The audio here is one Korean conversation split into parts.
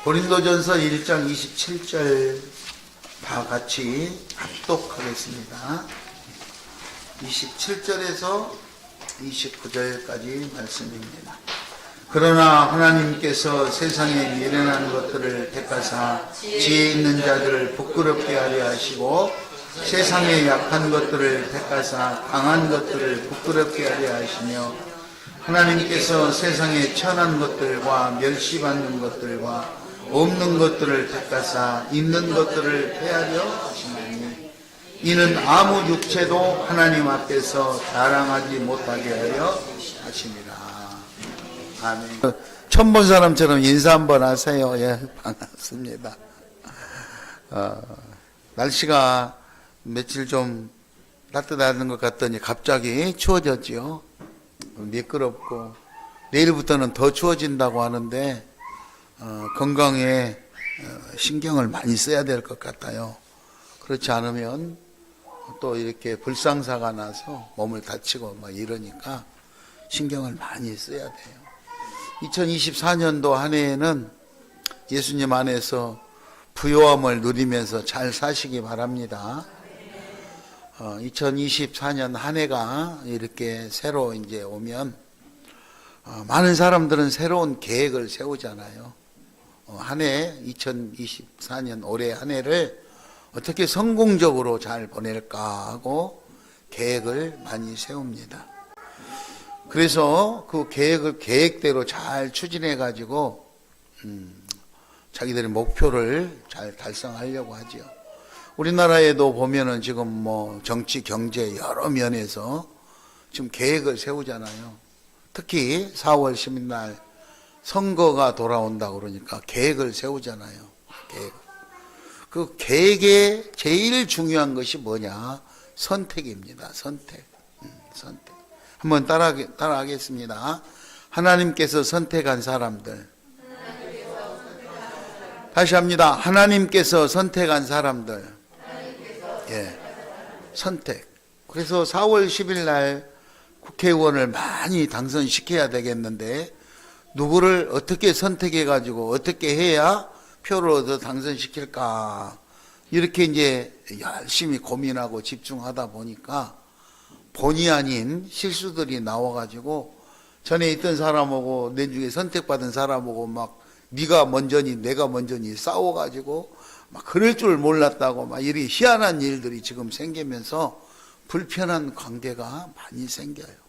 고린도전서 1장 27절 다 같이 합독하겠습니다. 27절에서 29절까지 말씀입니다. 그러나 하나님께서 세상에 미련한 것들을 택하사 지혜 있는 자들을 부끄럽게 하려 하시고 세상에 약한 것들을 택하사 강한 것들을 부끄럽게 하려 하시며 하나님께서 세상에 천한 것들과 멸시받는 것들과 없는 것들을 택하사 있는 것들을 폐하려 하시나니 이는 아무 육체도 하나님 앞에서 자랑하지 못하게 하려 하심이라. 아멘. 처음 본 사람처럼 인사 한번 하세요. 예, 반갑습니다. 날씨가 며칠 좀 따뜻한 것 같더니 갑자기 추워졌지요. 미끄럽고 내일부터는 더 추워진다고 하는데 건강에 신경을 많이 써야 될 것 같아요. 그렇지 않으면 또 이렇게 불상사가 나서 몸을 다치고 막 이러니까 신경을 많이 써야 돼요. 2024년도 한 해에는 예수님 안에서 부요함을 누리면서 잘 사시기 바랍니다. 2024년 한 해가 이렇게 새로 이제 오면 많은 사람들은 새로운 계획을 세우잖아요. 한 해 2024년 올해 한 해를 어떻게 성공적으로 잘 보낼까 하고 계획을 많이 세웁니다. 그래서 그 계획대로 잘 추진해 가지고 자기들의 목표를 잘 달성하려고 하죠. 우리나라에도 보면은 지금 뭐 정치, 경제 여러 면에서 지금 계획을 세우잖아요. 특히 4월 10일 날 선거가 돌아온다고 그러니까 계획을 세우잖아요. 계획. 그 계획에 제일 중요한 것이 뭐냐? 선택입니다. 선택. 선택. 한번 따라하겠습니다. 하나님께서 선택한 사람들. 다시 합니다. 하나님께서 선택한 사람들. 예. 선택. 그래서 4월 10일 날 국회의원을 많이 당선시켜야 되겠는데 누구를 어떻게 선택해 가지고 어떻게 해야 표를 얻어 당선시킬까 이렇게 이제 열심히 고민하고 집중하다 보니까 본의 아닌 실수들이 나와 가지고 전에 있던 사람하고 내 중에 선택받은 사람하고 막 네가 먼저니 내가 먼저니 싸워 가지고 막 그럴 줄 몰랐다고 막 이리 희한한 일들이 지금 생기면서 불편한 관계가 많이 생겨요.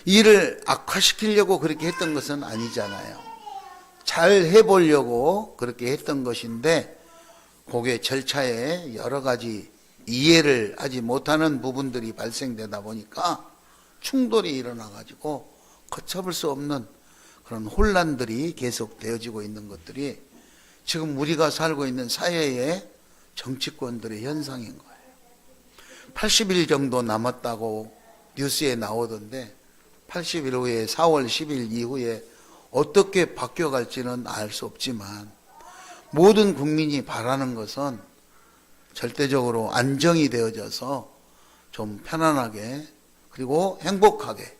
일을 악화시키려고 그렇게 했던 것은 아니잖아요. 잘 해보려고 그렇게 했던 것인데 그게 절차에 여러 가지 이해를 하지 못하는 부분들이 발생되다 보니까 충돌이 일어나가지고 걷잡을 수 없는 그런 혼란들이 계속 되어지고 있는 것들이 지금 우리가 살고 있는 사회의 정치권들의 현상인 거예요. 80일 정도 남았다고 뉴스에 나오던데 80일 후에 4월 10일 이후에 어떻게 바뀌어갈지는 알 수 없지만 모든 국민이 바라는 것은 절대적으로 안정이 되어져서 좀 편안하게 그리고 행복하게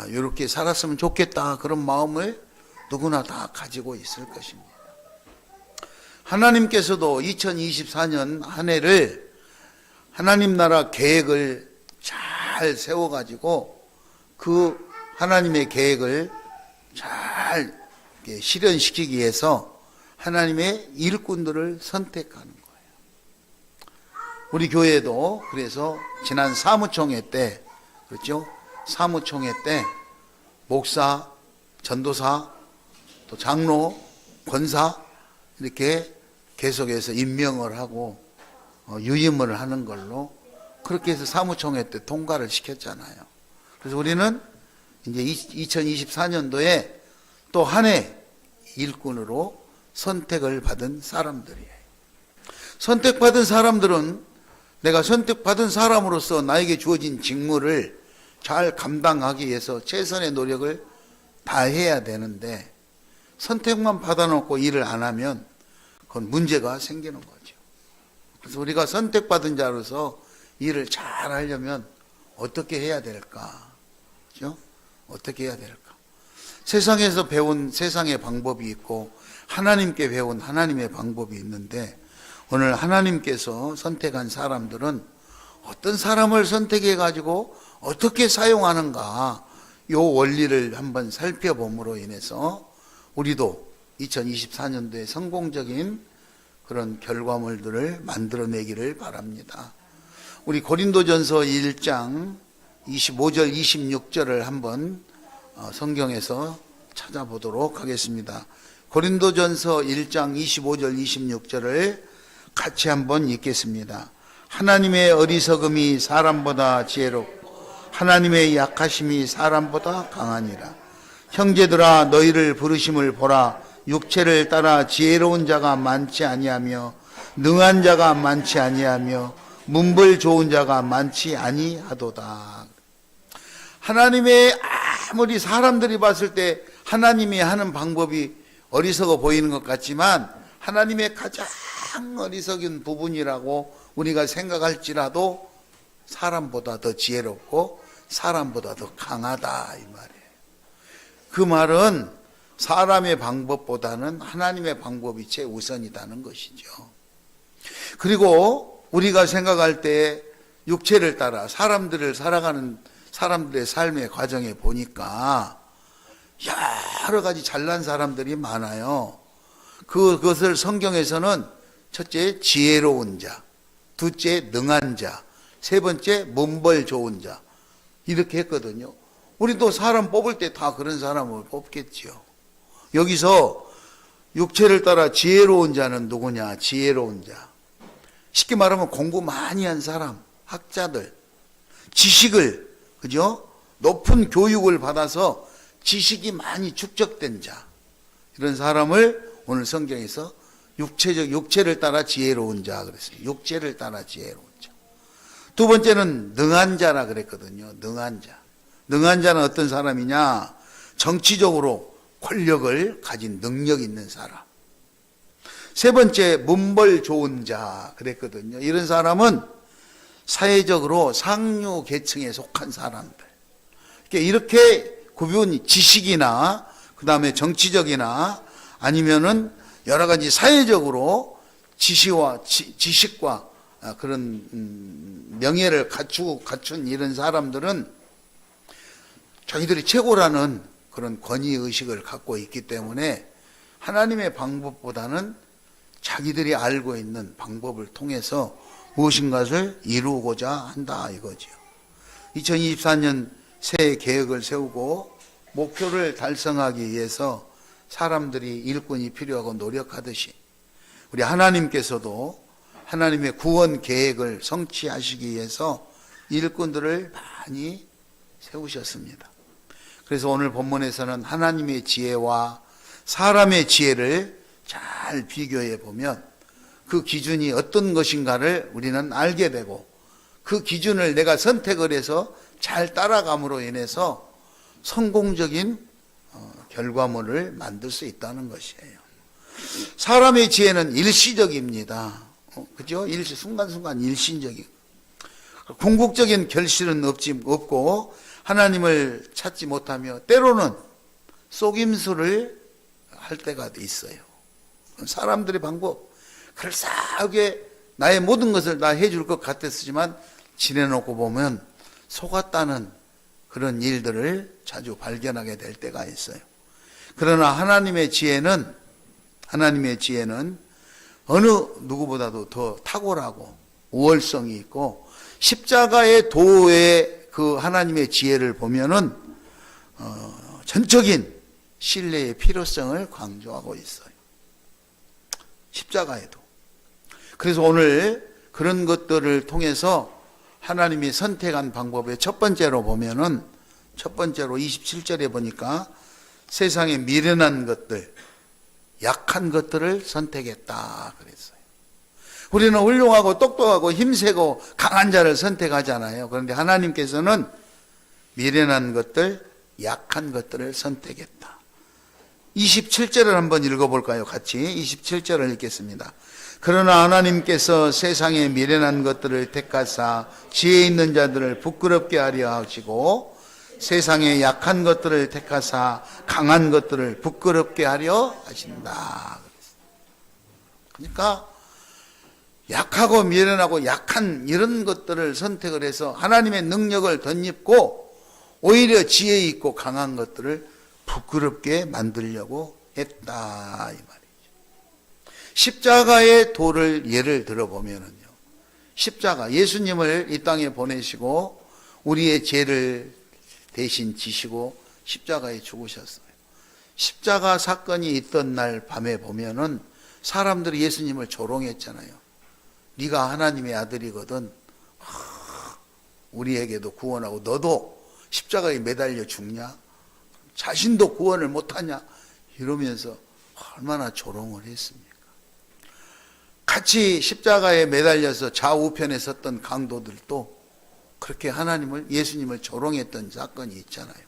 이렇게 살았으면 좋겠다 그런 마음을 누구나 다 가지고 있을 것입니다. 하나님께서도 2024년 한 해를 하나님 나라 계획을 잘 세워가지고 그 하나님의 계획을 잘 실현시키기 위해서 하나님의 일꾼들을 선택하는 거예요. 우리 교회도 그래서 지난 사무총회 때 그렇죠? 사무총회 때 목사, 전도사, 또 장로, 권사 이렇게 계속해서 임명을 하고 유임을 하는 걸로 그렇게 해서 사무총회 때 통과를 시켰잖아요. 그래서 우리는 이제 2024년도에 또 한 해 일꾼으로 선택을 받은 사람들이에요. 선택받은 사람들은 내가 선택받은 사람으로서 나에게 주어진 직무를 잘 감당하기 위해서 최선의 노력을 다해야 되는데 선택만 받아놓고 일을 안 하면 그건 문제가 생기는 거죠. 그래서 우리가 선택받은 자로서 일을 잘 하려면 어떻게 해야 될까? 그렇죠? 어떻게 해야 될까? 세상에서 배운 세상의 방법이 있고 하나님께 배운 하나님의 방법이 있는데, 오늘 하나님께서 선택한 사람들은 어떤 사람을 선택해 가지고 어떻게 사용하는가, 요 원리를 한번 살펴봄으로 인해서 우리도 2024년도에 성공적인 그런 결과물들을 만들어내기를 바랍니다. 우리 고린도전서 1장 25절 26절을 한번 성경에서 찾아보도록 하겠습니다. 고린도전서 1장 25절 26절을 같이 한번 읽겠습니다. 하나님의 어리석음이 사람보다 지혜롭고 하나님의 약하심이 사람보다 강하니라. 형제들아, 너희를 부르심을 보라. 육체를 따라 지혜로운 자가 많지 아니하며 능한 자가 많지 아니하며 문벌 좋은 자가 많지 아니하도다. 하나님의, 아무리 사람들이 봤을 때 하나님이 하는 방법이 어리석어 보이는 것 같지만 하나님의 가장 어리석은 부분이라고 우리가 생각할지라도 사람보다 더 지혜롭고 사람보다 더 강하다, 이 말이에요. 그 말은 사람의 방법보다는 하나님의 방법이 최우선이라는 것이죠. 그리고 우리가 생각할 때 육체를 따라 사람들을 살아가는 사람들의 삶의 과정에 보니까 여러 가지 잘난 사람들이 많아요. 그것을 성경에서는 첫째 지혜로운 자, 둘째 능한 자, 세 번째 문벌 좋은 자, 이렇게 했거든요. 우리도 사람 뽑을 때 다 그런 사람을 뽑겠죠. 여기서 육체를 따라 지혜로운 자는 누구냐? 지혜로운 자. 쉽게 말하면 공부 많이 한 사람, 학자들, 지식을, 그죠? 높은 교육을 받아서 지식이 많이 축적된 자. 이런 사람을 오늘 성경에서 육체를 따라 지혜로운 자 그랬어요. 육체를 따라 지혜로운 자. 두 번째는 능한 자라 그랬거든요. 능한 자. 능한 자는 어떤 사람이냐? 정치적으로 권력을 가진 능력 있는 사람. 세 번째 문벌 좋은 자 그랬거든요. 이런 사람은 사회적으로 상류 계층에 속한 사람들. 이렇게 구분이 지식이나 그 다음에 정치적이나 아니면은 여러 가지 사회적으로 지식과 그런 명예를 갖춘 이런 사람들은 자기들이 최고라는 그런 권위의식을 갖고 있기 때문에 하나님의 방법보다는 자기들이 알고 있는 방법을 통해서 무엇인가를 이루고자 한다 이거죠. 2024년 새 계획을 세우고 목표를 달성하기 위해서 사람들이 일꾼이 필요하고 노력하듯이 우리 하나님께서도 하나님의 구원 계획을 성취하시기 위해서 일꾼들을 많이 세우셨습니다. 그래서 오늘 본문에서는 하나님의 지혜와 사람의 지혜를 잘 비교해 보면 그 기준이 어떤 것인가를 우리는 알게 되고 그 기준을 내가 선택을 해서 잘 따라감으로 인해서 성공적인 결과물을 만들 수 있다는 것이에요. 사람의 지혜는 일시적입니다. 그죠? 순간순간 일시적이고 궁극적인 결실은 없고 하나님을 찾지 못하며 때로는 속임수를 할 때가 있어요. 사람들의 방법, 그럴싸하게 나의 모든 것을 다 해줄 것 같았지만 지내놓고 보면 속았다는 그런 일들을 자주 발견하게 될 때가 있어요. 그러나 하나님의 지혜는 어느 누구보다도 더 탁월하고 우월성이 있고 십자가의 도의 그 하나님의 지혜를 보면은 전적인 신뢰의 필요성을 강조하고 있어요. 십자가에도. 그래서 오늘 그런 것들을 통해서 하나님이 선택한 방법의 첫 번째로 27절에 보니까 세상에 미련한 것들, 약한 것들을 선택했다 그랬어요. 우리는 훌륭하고 똑똑하고 힘세고 강한 자를 선택하잖아요. 그런데 하나님께서는 미련한 것들, 약한 것들을 선택했다. 27절을 한번 읽어볼까요? 같이 27절을 읽겠습니다. 그러나 하나님께서 세상에 미련한 것들을 택하사 지혜 있는 자들을 부끄럽게 하려 하시고 세상의 약한 것들을 택하사 강한 것들을 부끄럽게 하려 하신다. 그러니까 약하고 미련하고 약한 이런 것들을 선택을 해서 하나님의 능력을 덧입고 오히려 지혜 있고 강한 것들을 부끄럽게 만들려고 했다 이 말이죠. 십자가의 도를 예를 들어보면은요, 십자가, 예수님을 이 땅에 보내시고 우리의 죄를 대신 지시고 십자가에 죽으셨어요. 십자가 사건이 있던 날 밤에 보면은 사람들이 예수님을 조롱했잖아요. 네가 하나님의 아들이거든 우리에게도 구원하고 너도 십자가에 매달려 죽냐? 자신도 구원을 못하냐? 이러면서 얼마나 조롱을 했습니까? 같이 십자가에 매달려서 좌우편에 섰던 강도들도 그렇게 예수님을 조롱했던 사건이 있잖아요.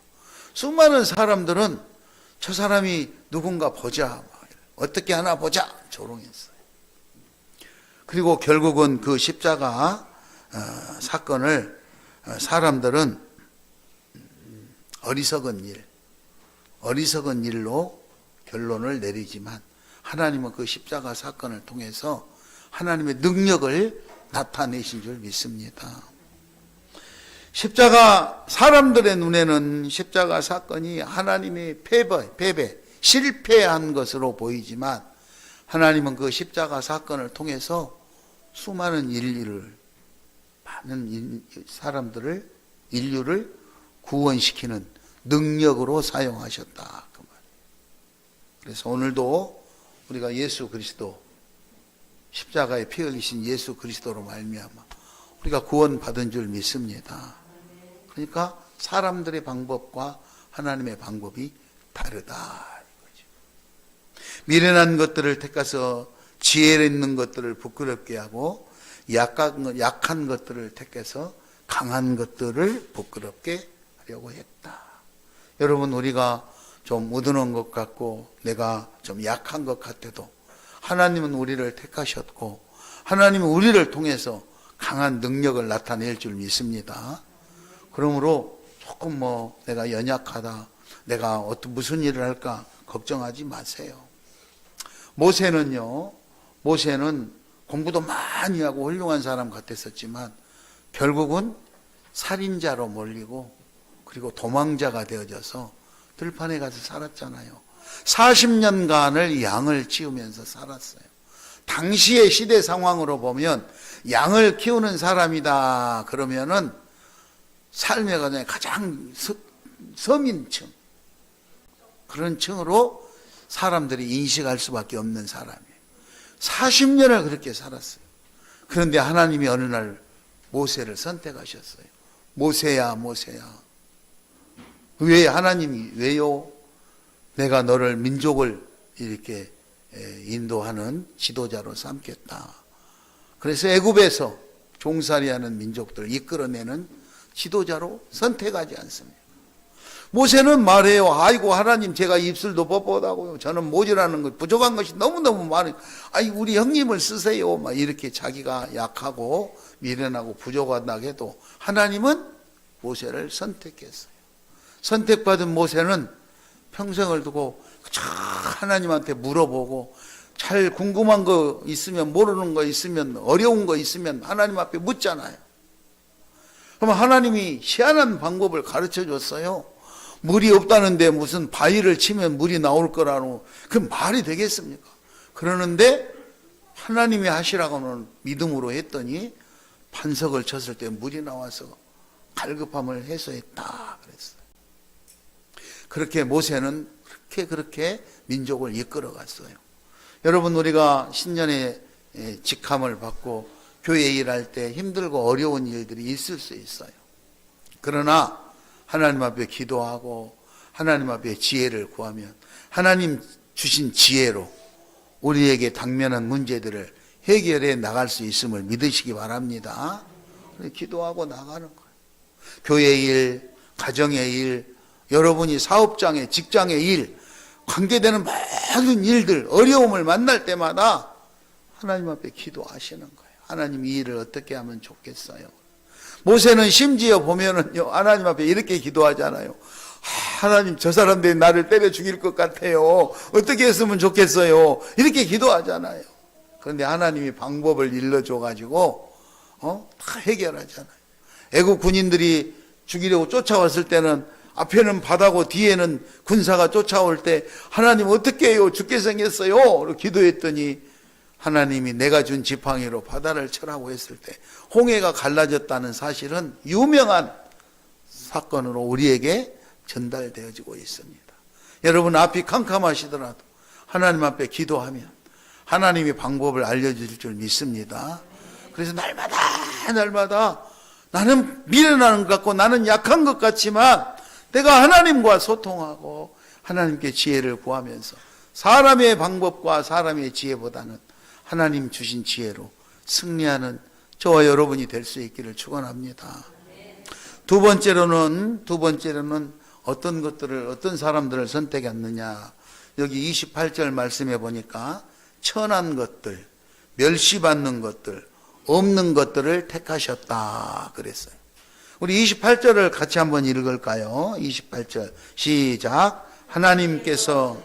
수많은 사람들은 저 사람이 누군가 보자, 어떻게 하나 보자 조롱했어요. 그리고 결국은 그 십자가 사건을 사람들은 어리석은 일로 결론을 내리지만 하나님은 그 십자가 사건을 통해서 하나님의 능력을 나타내신 줄 믿습니다. 사람들의 눈에는 십자가 사건이 하나님의 패배, 실패한 것으로 보이지만 하나님은 그 십자가 사건을 통해서 수많은 많은 사람들을, 인류를 구원시키는 능력으로 사용하셨다. 그 말. 그래서 오늘도 우리가 예수 그리스도, 십자가에 피 흘리신 예수 그리스도로 말미암아 우리가 구원받은 줄 믿습니다. 그러니까 사람들의 방법과 하나님의 방법이 다르다 이거죠. 미련한 것들을 택해서 지혜 있는 것들을 부끄럽게 하고 약한 것들을 택해서 강한 것들을 부끄럽게 하려고 했다. 여러분, 우리가 좀 우둔한 것 같고 내가 좀 약한 것 같아도 하나님은 우리를 택하셨고 하나님은 우리를 통해서 강한 능력을 나타낼 줄 믿습니다. 그러므로 조금 내가 연약하다, 내가 무슨 일을 할까 걱정하지 마세요. 모세는 공부도 많이 하고 훌륭한 사람 같았었지만 결국은 살인자로 몰리고 그리고 도망자가 되어져서 들판에 가서 살았잖아요. 40년간을 양을 키우면서 살았어요. 당시의 시대 상황으로 보면 양을 키우는 사람이다 그러면은 삶의 과정에 가장 서민층, 그런 층으로 사람들이 인식할 수밖에 없는 사람이에요. 40년을 그렇게 살았어요. 그런데 하나님이 어느 날 모세를 선택하셨어요. 모세야, 모세야. 왜 하나님이 왜요? 내가 너를 민족을 이렇게 인도하는 지도자로 삼겠다. 그래서 애굽에서 종살이하는 민족들을 이끌어내는 지도자로 선택하지 않습니다. 모세는 말해요. 아이고 하나님, 제가 입술도 뻣뻣하고요. 저는 모자라는 것, 부족한 것이 너무너무 많아요. 우리 형님을 쓰세요. 막 이렇게 자기가 약하고 미련하고 부족하다고 해도 하나님은 모세를 선택했어요. 선택받은 모세는 평생을 두고 하나님한테 물어보고 잘 궁금한 거 있으면, 모르는 거 있으면, 어려운 거 있으면 하나님 앞에 묻잖아요. 그러면 하나님이 희한한 방법을 가르쳐 줬어요. 물이 없다는데 무슨 바위를 치면 물이 나올 거라고, 그 말이 되겠습니까? 그러는데 하나님이 하시라고는 믿음으로 했더니 반석을 쳤을 때 물이 나와서 갈급함을 해소했다 그랬어요. 그렇게 모세는 그렇게 민족을 이끌어 갔어요. 여러분, 우리가 신년에 직함을 받고 교회 일할 때 힘들고 어려운 일들이 있을 수 있어요. 그러나 하나님 앞에 기도하고 하나님 앞에 지혜를 구하면 하나님 주신 지혜로 우리에게 당면한 문제들을 해결해 나갈 수 있음을 믿으시기 바랍니다. 기도하고 나가는 거예요. 교회 일, 가정의 일, 여러분이 사업장의, 직장의 일, 관계되는 모든 일들, 어려움을 만날 때마다 하나님 앞에 기도하시는 거예요. 하나님, 이 일을 어떻게 하면 좋겠어요? 모세는 심지어 보면은요, 하나님 앞에 이렇게 기도하잖아요. 하나님, 저 사람들이 나를 때려 죽일 것 같아요. 어떻게 했으면 좋겠어요. 이렇게 기도하잖아요. 그런데 하나님이 방법을 일러줘가지고 다 해결하잖아요. 애국 군인들이 죽이려고 쫓아왔을 때는 앞에는 바다고 뒤에는 군사가 쫓아올 때 하나님 어떻게 해요? 죽게 생겼어요. 기도했더니 하나님이 내가 준 지팡이로 바다를 쳐라고 했을 때 홍해가 갈라졌다는 사실은 유명한 사건으로 우리에게 전달되어지고 있습니다. 여러분 앞이 캄캄하시더라도 하나님 앞에 기도하면 하나님이 방법을 알려주실 줄 믿습니다. 그래서 날마다 나는 미련한 것 같고 나는 약한 것 같지만 내가 하나님과 소통하고 하나님께 지혜를 구하면서 사람의 방법과 사람의 지혜보다는 하나님 주신 지혜로 승리하는 저와 여러분이 될 수 있기를 축원합니다. 두 번째로는 어떤 사람들을 선택했느냐. 여기 28절 말씀해 보니까 천한 것들, 멸시받는 것들, 없는 것들을 택하셨다 그랬어요. 우리 28절을 같이 한번 읽을까요? 28절 시작. 하나님께서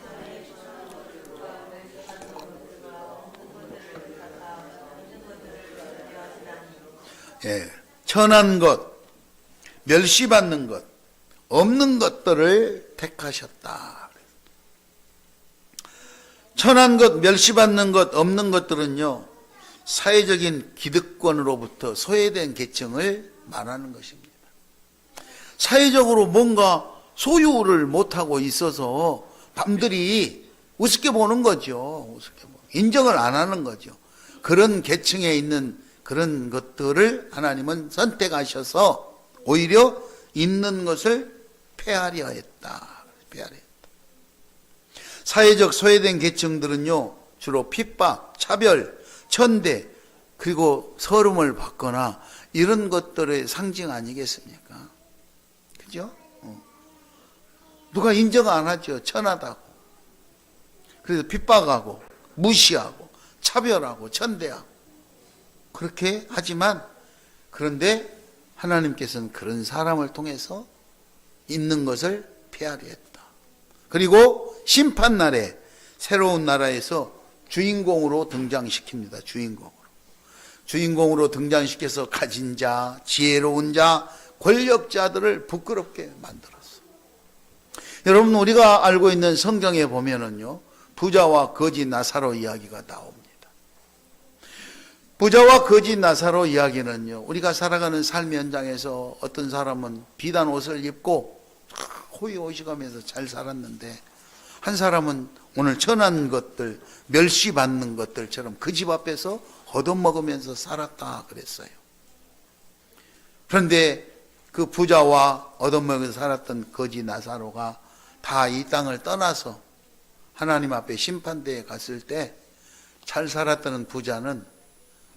천한 것, 멸시받는 것, 없는 것들을 택하셨다. 천한 것, 멸시받는 것, 없는 것들은요, 사회적인 기득권으로부터 소외된 계층을 말하는 것입니다. 사회적으로 뭔가 소유를 못하고 있어서 남들이 우습게 보는 거죠. 인정을 안 하는 거죠. 그런 계층에 있는 그런 것들을 하나님은 선택하셔서 오히려 있는 것을 폐하려 했다. 사회적 소외된 계층들은요, 주로 핍박, 차별, 천대, 그리고 서름을 받거나 이런 것들의 상징 아니겠습니까? 그죠? 누가 인정 안 하죠. 천하다고. 그래서 핍박하고, 무시하고, 차별하고, 천대하고. 그렇게 하지만, 그런데 하나님께서는 그런 사람을 통해서 있는 것을 폐하려 했다. 그리고 심판날에 새로운 나라에서 주인공으로 등장시킵니다. 주인공으로 등장시켜서 가진 자, 지혜로운 자, 권력자들을 부끄럽게 만들었어. 여러분, 우리가 알고 있는 성경에 보면은요, 부자와 거지 나사로 이야기가 나옵니다. 부자와 거지 나사로 이야기는요, 우리가 살아가는 삶 현장에서 어떤 사람은 비단 옷을 입고 호의호식하면서 잘 살았는데, 한 사람은 오늘 천한 것들, 멸시받는 것들처럼 그 집 앞에서 얻어먹으면서 살았다 그랬어요. 그런데 그 부자와 얻어먹으면서 살았던 거지 나사로가 다 이 땅을 떠나서 하나님 앞에 심판대에 갔을 때 잘 살았다는 부자는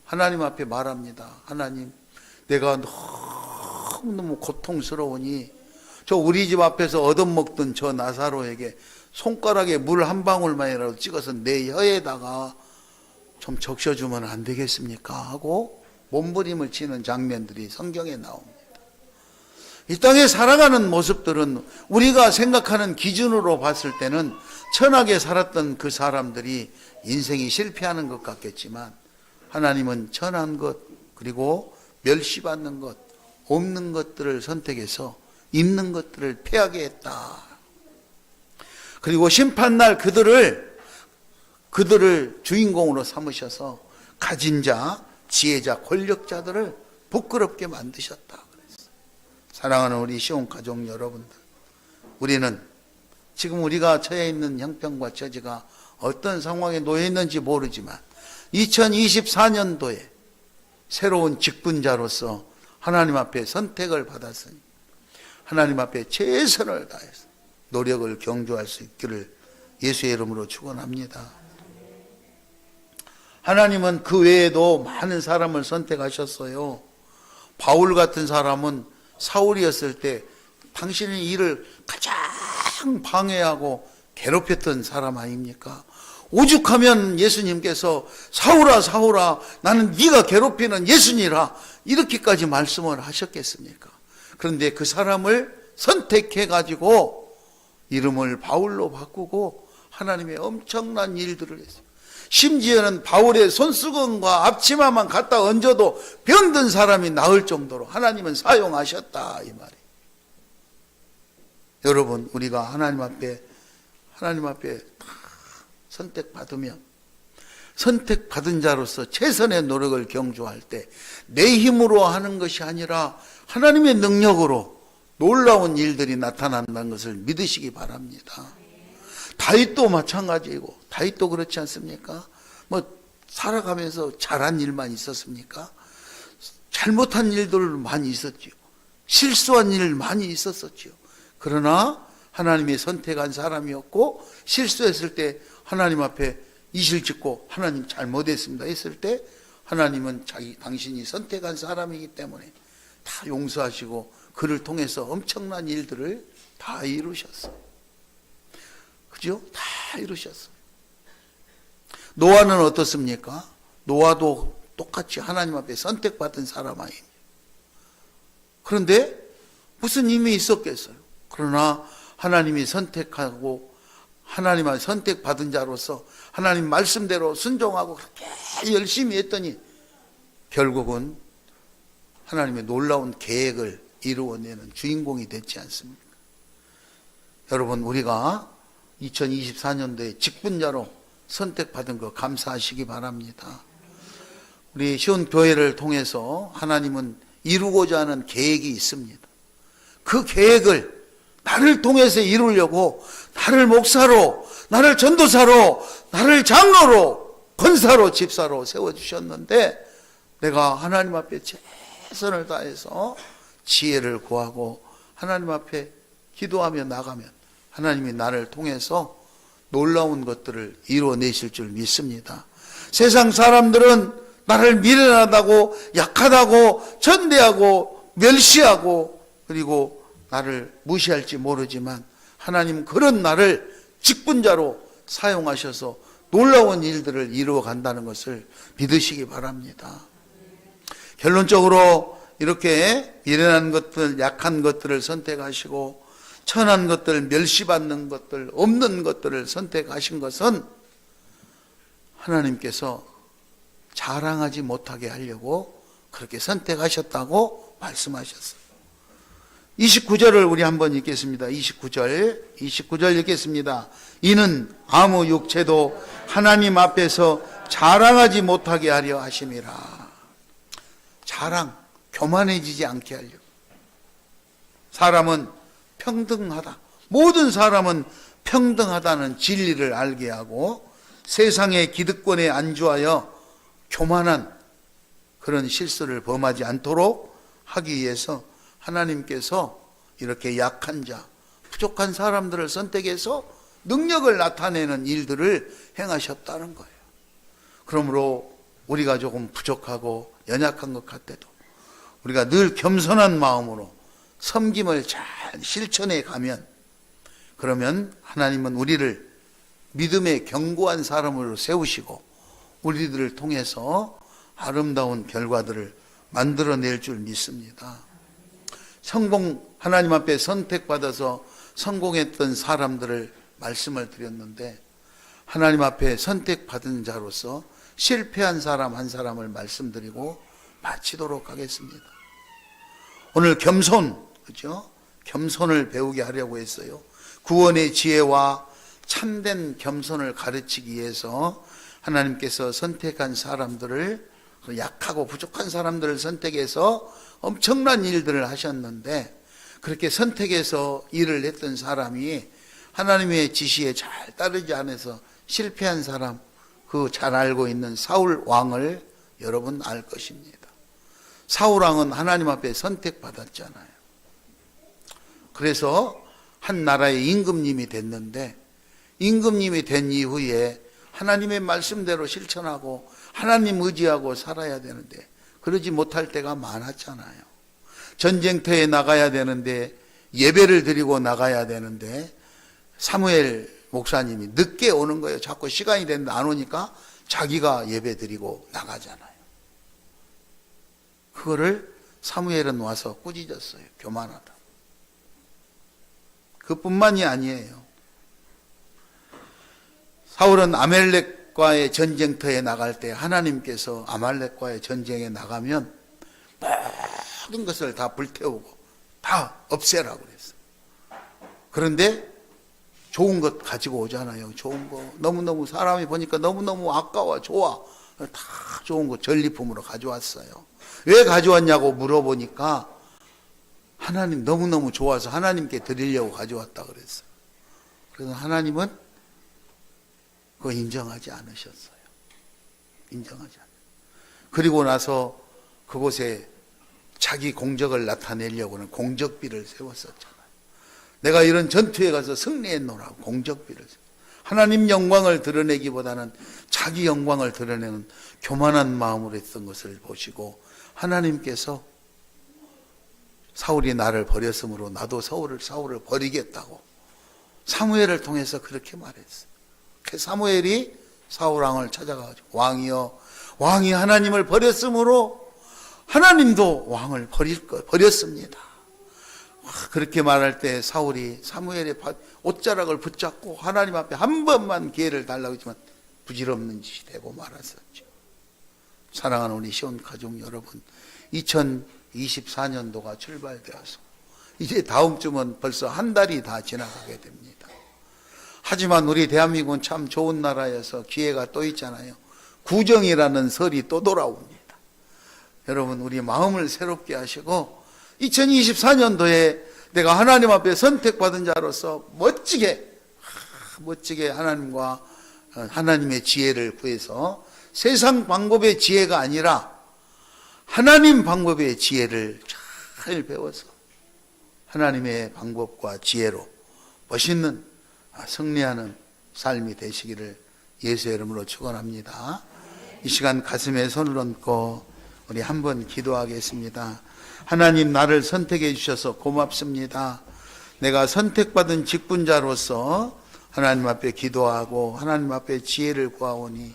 하나님 앞에 말합니다. 하나님, 내가 너무 고통스러우니 저 우리 집 앞에서 얻어먹던 저 나사로에게 손가락에 물 한 방울만이라도 찍어서 내 혀에다가 좀 적셔주면 안 되겠습니까? 하고 몸부림을 치는 장면들이 성경에 나옵니다. 이 땅에 살아가는 모습들은 우리가 생각하는 기준으로 봤을 때는 천하게 살았던 그 사람들이 인생이 실패하는 것 같겠지만, 하나님은 천한 것, 그리고 멸시받는 것, 없는 것들을 선택해서 있는 것들을 폐하게 했다. 그리고 심판날 그들을 주인공으로 삼으셔서 가진 자, 지혜자, 권력자들을 부끄럽게 만드셨다. 그랬어요. 사랑하는 우리 시온 가족 여러분들, 우리는 지금 우리가 처해 있는 형편과 처지가 어떤 상황에 놓여 있는지 모르지만 2024년도에 새로운 직분자로서 하나님 앞에 선택을 받았으니 하나님 앞에 최선을 다해서 노력을 경주할 수 있기를 예수의 이름으로 축원합니다. 하나님은 그 외에도 많은 사람을 선택하셨어요. 바울 같은 사람은 사울이었을 때 당신의 일을 가장 방해하고 괴롭혔던 사람 아닙니까? 오죽하면 예수님께서 사울아 사울아 나는 네가 괴롭히는 예수니라 이렇게까지 말씀을 하셨겠습니까? 그런데 그 사람을 선택해 가지고 이름을 바울로 바꾸고 하나님의 엄청난 일들을 했어요. 심지어는 바울의 손수건과 앞치마만 갖다 얹어도 병든 사람이 나을 정도로 하나님은 사용하셨다 이 말이에요. 여러분, 우리가 하나님 앞에 다 선택받으면 선택받은 자로서 최선의 노력을 경주할 때 내 힘으로 하는 것이 아니라 하나님의 능력으로 놀라운 일들이 나타난다는 것을 믿으시기 바랍니다. 다윗도 마찬가지이고, 다윗도 그렇지 않습니까? 살아가면서 잘한 일만 있었습니까? 잘못한 일들 많이 있었지요. 실수한 일 많이 있었었지요. 그러나 하나님이 선택한 사람이었고, 실수했을 때 하나님 앞에 이실 짓고 하나님 잘못했습니다 했을 때 하나님은 당신이 선택한 사람이기 때문에 다 용서하시고 그를 통해서 엄청난 일들을 다 이루셨어요. 그죠? 다 이루셨어요. 노아는 어떻습니까? 노아도 똑같이 하나님 앞에 선택받은 사람 아닙니까? 그런데 무슨 힘이 있었겠어요? 그러나 하나님이 선택하고 하나님의 선택받은 자로서 하나님 말씀대로 순종하고 그렇게 열심히 했더니 결국은 하나님의 놀라운 계획을 이루어내는 주인공이 됐지 않습니까? 여러분, 우리가 2024년도에 직분자로 선택받은 거 감사하시기 바랍니다. 우리 시온교회를 통해서 하나님은 이루고자 하는 계획이 있습니다. 그 계획을 나를 통해서 이루려고 나를 목사로, 나를 전도사로, 나를 장로로, 권사로, 집사로 세워주셨는데 내가 하나님 앞에 최선을 다해서 지혜를 구하고 하나님 앞에 기도하며 나가면 하나님이 나를 통해서 놀라운 것들을 이루어내실 줄 믿습니다. 세상 사람들은 나를 미련하다고, 약하다고, 전대하고, 멸시하고, 그리고 나를 무시할지 모르지만 하나님 그런 나를 직분자로 사용하셔서 놀라운 일들을 이루어 간다는 것을 믿으시기 바랍니다. 결론적으로 이렇게 미련한 것들, 약한 것들을 선택하시고 천한 것들, 멸시받는 것들, 없는 것들을 선택하신 것은 하나님께서 자랑하지 못하게 하려고 그렇게 선택하셨다고 말씀하셨어요. 29절을 우리 한번 읽겠습니다. 29절 읽겠습니다. 이는 아무 육체도 하나님 앞에서 자랑하지 못하게 하려 하심이라. 자랑, 교만해지지 않게 하려고. 사람은 평등하다. 모든 사람은 평등하다는 진리를 알게 하고 세상의 기득권에 안주하여 교만한 그런 실수를 범하지 않도록 하기 위해서 하나님께서 이렇게 약한 자, 부족한 사람들을 선택해서 능력을 나타내는 일들을 행하셨다는 거예요. 그러므로 우리가 조금 부족하고 연약한 것 같아도 우리가 늘 겸손한 마음으로 섬김을 잘 실천해 가면, 그러면 하나님은 우리를 믿음의 견고한 사람으로 세우시고 우리들을 통해서 아름다운 결과들을 만들어낼 줄 믿습니다. 하나님 앞에 선택받아서 성공했던 사람들을 말씀을 드렸는데 하나님 앞에 선택받은 자로서 실패한 사람 한 사람을 말씀드리고 마치도록 하겠습니다. 오늘 겸손, 그죠? 겸손을 배우게 하려고 했어요. 구원의 지혜와 참된 겸손을 가르치기 위해서 하나님께서 선택한 사람들을, 약하고 부족한 사람들을 선택해서 엄청난 일들을 하셨는데, 그렇게 선택해서 일을 했던 사람이 하나님의 지시에 잘 따르지 않아서 실패한 사람, 그 잘 알고 있는 사울 왕을 여러분 알 것입니다. 사울 왕은 하나님 앞에 선택받았잖아요. 그래서 한 나라의 임금님이 됐는데, 임금님이 된 이후에 하나님의 말씀대로 실천하고 하나님 의지하고 살아야 되는데 그러지 못할 때가 많았잖아요. 전쟁터에 나가야 되는데, 예배를 드리고 나가야 되는데, 사무엘 목사님이 늦게 오는 거예요. 자꾸 시간이 됐는데 안 오니까 자기가 예배 드리고 나가잖아요. 그거를 사무엘은 와서 꾸짖었어요. 교만하다. 그뿐만이 아니에요. 사울은 아말렉과의 전쟁터에 나갈 때 하나님께서 아말렉과의 전쟁에 나가면 모든 것을 다 불태우고 다 없애라고 그랬어요. 그런데 좋은 것 가지고 오잖아요. 좋은 거. 너무너무 사람이 보니까 너무너무 아까워, 좋아. 다 좋은 거 전리품으로 가져왔어요. 왜 가져왔냐고 물어보니까 하나님 너무너무 좋아서 하나님께 드리려고 가져왔다 그랬어요. 그래서 하나님은 그거 인정하지 않으셨어요. 인정하지 않아요. 그리고 나서 그곳에 자기 공적을 나타내려고는 공적비를 세웠었잖아요. 내가 이런 전투에 가서 승리했노라고 공적비를. 하나님 영광을 드러내기보다는 자기 영광을 드러내는 교만한 마음으로 했던 것을 보시고 하나님께서 사울이 나를 버렸으므로 나도 사울을 버리겠다고 사무엘을 통해서 그렇게 말했어요. 사무엘이 사울왕을 찾아가지고 왕이여, 왕이 하나님을 버렸으므로 하나님도 왕을 버렸습니다. 그렇게 말할 때 사울이 사무엘의 옷자락을 붙잡고 하나님 앞에 한 번만 기회를 달라고 했지만 부질없는 짓이 되고 말았었죠. 사랑하는 우리 시온 가족 여러분, 2024년도가 출발되어서 이제 다음 주면 벌써 한 달이 다 지나가게 됩니다. 하지만 우리 대한민국은 참 좋은 나라여서 기회가 또 있잖아요. 구정이라는 설이 또 돌아옵니다. 여러분, 우리 마음을 새롭게 하시고 2024년도에 내가 하나님 앞에 선택받은 자로서 멋지게 하나님과 하나님의 지혜를 구해서 세상 방법의 지혜가 아니라 하나님 방법의 지혜를 잘 배워서 하나님의 방법과 지혜로 멋있는 승리하는 삶이 되시기를 예수의 이름으로 축원합니다. 이 시간 가슴에 손을 얹고 우리 한번 기도하겠습니다. 하나님, 나를 선택해 주셔서 고맙습니다. 내가 선택받은 직분자로서 하나님 앞에 기도하고 하나님 앞에 지혜를 구하오니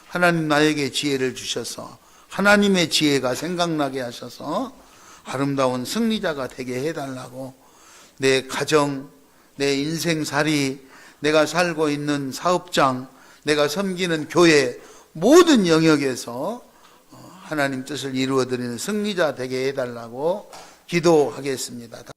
하나님 나에게 지혜를 주셔서 하나님의 지혜가 생각나게 하셔서 아름다운 승리자가 되게 해달라고, 내 가정, 내 인생살이, 내가 살고 있는 사업장, 내가 섬기는 교회 모든 영역에서 하나님 뜻을 이루어드리는 승리자 되게 해달라고 기도하겠습니다.